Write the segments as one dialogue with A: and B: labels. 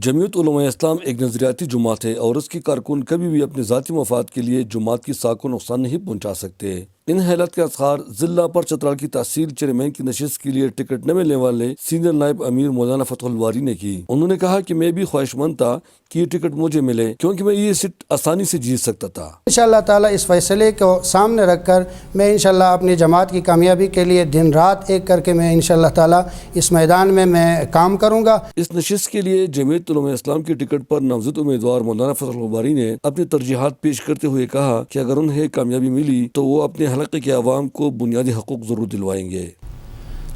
A: جمعیت علماء اسلام ایک نظریاتی جماعت ہے اور اس کے کارکن کبھی بھی اپنے ذاتی مفاد کے لیے جماعت کی ساکھ کو نقصان نہیں پہنچا سکتے۔ ان حالات کے اظہار ضلع پر چترال کی تحصیل چیئرمین کی نشست کے لیے ٹکٹ نہ ملنے والے سینئر نائب امیر مولانا فتح الباری نے کی۔ انہوں نے کہا کہ میں بھی خواہش مند تھا کہ یہ ٹکٹ مجھے ملے کیونکہ میں یہ سیٹ آسانی سے جیت سکتا تھا۔
B: انشاءاللہ تعالیٰ اس فیصلے کو سامنے رکھ کر میں انشاءاللہ اپنی جماعت کی کامیابی کے لیے دن رات ایک کر کے میں انشاءاللہ تعالیٰ اس میدان میں کام کروں گا۔
A: اس نشست کے لیے جمعیت علماء اسلام کی ٹکٹ پر نامزد امیدوار مولانا فتح الباری نے اپنی ترجیحات پیش کرتے ہوئے کہا کہ اگر انہیں کامیابی ملی تو وہ اپنے حلقے کے عوام کو بنیادی حقوق ضرور دلوائیں گے۔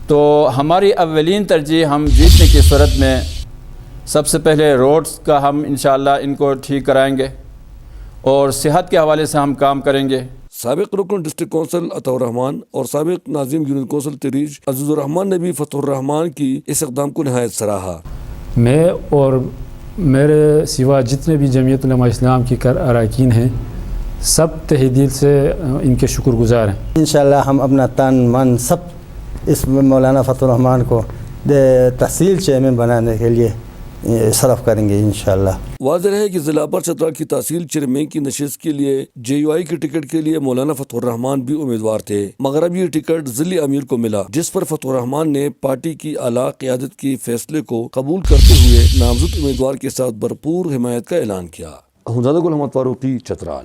C: تو ہماری اولین ترجیح ہم جیتنے کی صورت میں سب سے پہلے روڈز کا ہم انشاءاللہ ان کو ٹھیک کرائیں گے اور صحت کے حوالے سے ہم کام کریں گے۔
A: سابق رکن ڈسٹرکٹ کونسل عطا الرحمان اور سابق ناظم یونین کونسل تریج عزیز الرحمان نے بھی فتح الرحمان کی اس اقدام کو نہایت سراہا۔
D: میں اور میرے سوا جتنے بھی جمعیت علماء اسلام کی اراکین ہیں سب تہہ دل سے ان کے شکر گزار ہیں۔
E: انشاءاللہ ہم اپنا تن من سب اس مولانا فتح الرحمان کو تحصیل چیئرمین بنانے کے لیے صرف کریں گے انشاءاللہ۔
A: واضح ہے کہ ضلع پر چترال کی تحصیل چیئرمین کی نشست کے لیے JUI کی ٹکٹ کے لیے مولانا فتح الرحمان بھی امیدوار تھے، مگر اب یہ ٹکٹ ضلعی امیر کو ملا، جس پر فتح الرحمان نے پارٹی کی اعلیٰ قیادت کے فیصلے کو قبول کرتے ہوئے نامزد امیدوار کے ساتھ بھرپور حمایت کا اعلان کیا۔ گل احمد فاروقی، چترال۔